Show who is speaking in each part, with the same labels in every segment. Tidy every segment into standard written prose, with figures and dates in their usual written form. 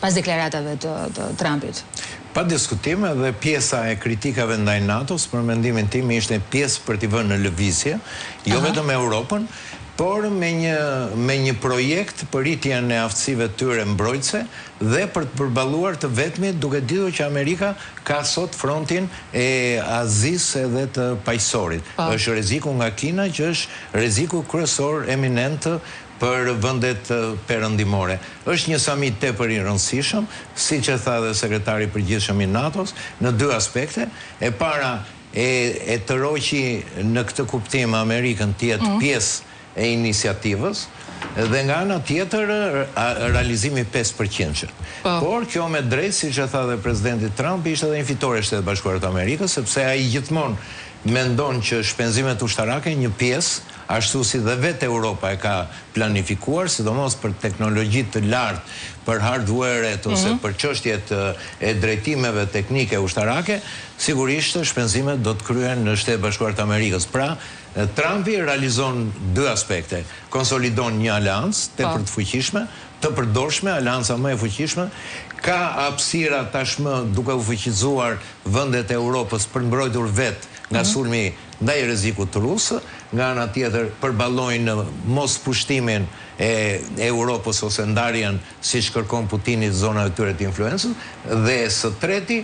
Speaker 1: pas deklaratave të Trumpit.
Speaker 2: Pa diskutim, dhe pjesa e kritikave ndaj NATO-s, për mendimin tim, ishte pjesë për t'i vënë në lëvizje, jo vetëm Europën, por me një projekt për rritjen e aftësive tyre mbrojtëse dhe për të përballuar të vetmit, duke ditur që Amerika ka sot frontin e Azisë edhe të paqësorit. Është rreziku nga Kina, që është rreziku kryesor eminent për vendet perëndimore. Është një samit tepër i rëndësishëm, siç e tha dhe sekretari i përgjithshëm i NATO-s, në dy aspekte. E para e të roqi në këtë kuptim Amerikën të jetë pjesë e iniciativës, dhe nga ana tjetër realizimi 5%. Por kjo me drejt, siç e tha dhe presidenti Trump, ishte edhe një fitore e Shtetit Bashkuar të Amerikës, sepse ai gjithmonë mendon që shpenzimet ushtarake një pjesë, ashtu si dhe vetë Europa e ka planifikuar, sidomos për teknologji të lartë, për hardware-et ose për çështjet e drejtimeve teknike ushtarake, sigurisht shpenzimet do të kryen në Shtetet Bashkuar të Amerikës. Pra, Trumpi realizon dy aspekte. Konsolidon një aleancë tepër të fuqishme, të përdorshme, aleanca më e fuqishme, ka hapësira tashmë duke u fuqizuar vendet e Europës për mbrojtur vetë nga sulmi ndaj rrezikut rusë, nga ana tjetër përballojnë mos pushtimin e Europës ose ndarjen siç kërkon Putini zonave tyre të influencës, dhe së treti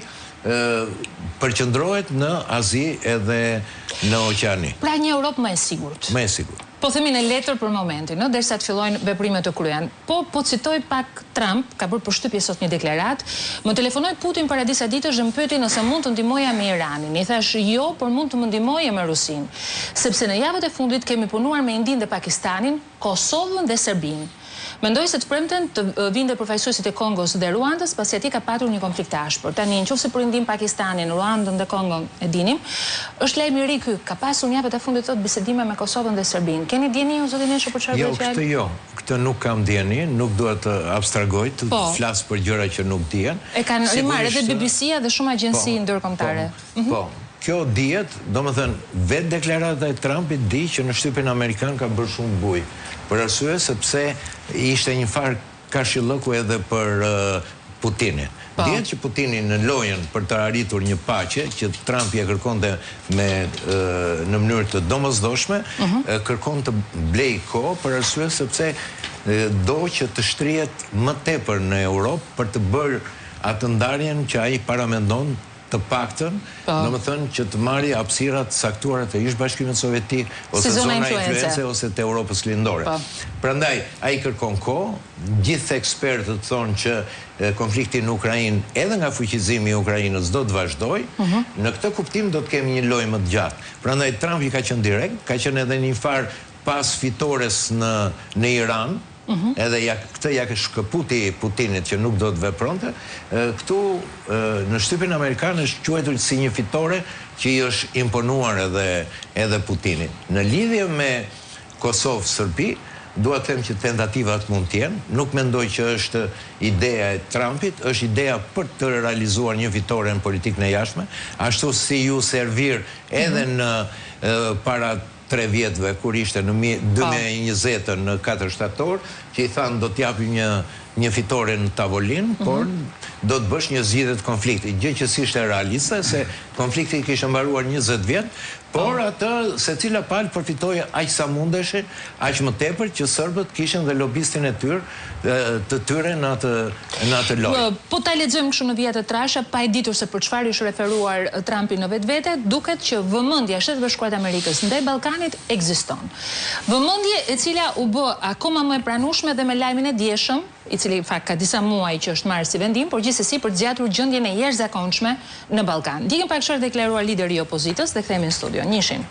Speaker 2: përqendrohet në Azi edhe në Oqeani.
Speaker 1: Pra një Europë më e sigurt.
Speaker 2: Më e sigurt.
Speaker 1: Po themi në letër për momentin, derisa të fillojnë veprimet të kryen. Po citoj pak Trump, ka bërë përshtypje sot një deklarat, më telefonoi Putin para disa ditësh dhe më pyeti nëse mund të ndihmoja me Iranin. I thash jo, por mund të më ndihmoje me Rusinë, sepse në javët e fundit kemi punuar me Indinë dhe Pakistanin, Kosovën dhe Serbinë. Mendoj se të premten të vinte përfaqësuesit e Kongos dhe Ruandës, pasi aty ka patur një konflikt të ashpër. Tani, nëse për Indinë, Pakistanin, Ruandën dhe Kongon e dinim, është lajm i ri ky, ka pasur në javët e fundit tot bisedime me Kosovën dhe Serbinë. Keni dieni ju zotin Nesho për çfarë
Speaker 2: bëhet fjalë? Jo, këtë nuk kam dieni, nuk dua të abstragoj, të flas për gjëra që nuk dihen.
Speaker 1: E kanë rimarrë edhe BBC-a dhe shumë agjenci ndërkombëtare.
Speaker 2: Po. Kjo dihet, domethënë vetë deklarata e Trumpit di që në shtypin amerikan ka bërë shumë bujë. Për arsye sepse ishte një farë kashillëku edhe për Putinin. Dihet që Putini në lojën për të arritur një paqe, që Trumpi e kërkonte në mënyrë të domosdoshme, kërkon të blej kohë për arsye sepse do që të shtrihet më tepër në Europë për të bërë atë ndarjen që ai paramendon të paktën, domethënë që të marrë hapësirat saktuara të Ish-Bashkimit Sovjetik ose zona influence ose të Europës Lindore. Prandaj ai kërkon kohë, gjithë ekspertët thonë që konflikti në Ukrainë edhe nga fuqizimi i Ukrainës do të vazhdojë. Në këtë kuptim do të kemi një lojë më të gjatë. Prandaj Trumpi ka qenë direkt, ka qenë edhe një farë pas fitores në Iran. Edhe këtë ja ka shkëputi Putinit që nuk do të vepronte. Këtu në shtypin amerikan është quajtur si një fitore që i është imponuar edhe Putinit. Në lidhje me Kosovë-Serbi, dua të them që tentativat mund të jenë, nuk mendoj që është ideja e Trumpit, është ideja për të realizuar një fitore në politikën e jashtme, ashtu si ju servir edhe në para 3 vjetëve, kur ishte në 2020 në 4 shtator, që i thanë do t'japim një fitore në tavolinë, por do të bësh një zgjidhje të konfliktit. Gjë që s'ishte realiste, se konflikti kishte mbaruar 20 vjet, por atë secila palë përfitoi aq sa mundeshin, aq më tepër që serbët kishin dhe lobistin e tyre në atë lojë.
Speaker 1: Po ta lexojmë kështu në vija të trasha, pa e ditur se për çfarë është referuar Trumpi në vetvete, duket që vëmendja e Shtetit Bashkuar të Amerikës ndaj Ballkanit ekziston. Vëmendje e cila u bë akoma më e pranueshme dhe me lajmin e dieshëm, i cili fakt ka disa muaj që është marrë si vendim, por gjithsesi për të zgjatur gjendjen e jashtëzakonshme në Ballkan. Ndjekim pak çfarë deklaruar lideri i opozitës dhe kthehemi në studio. Njëshin.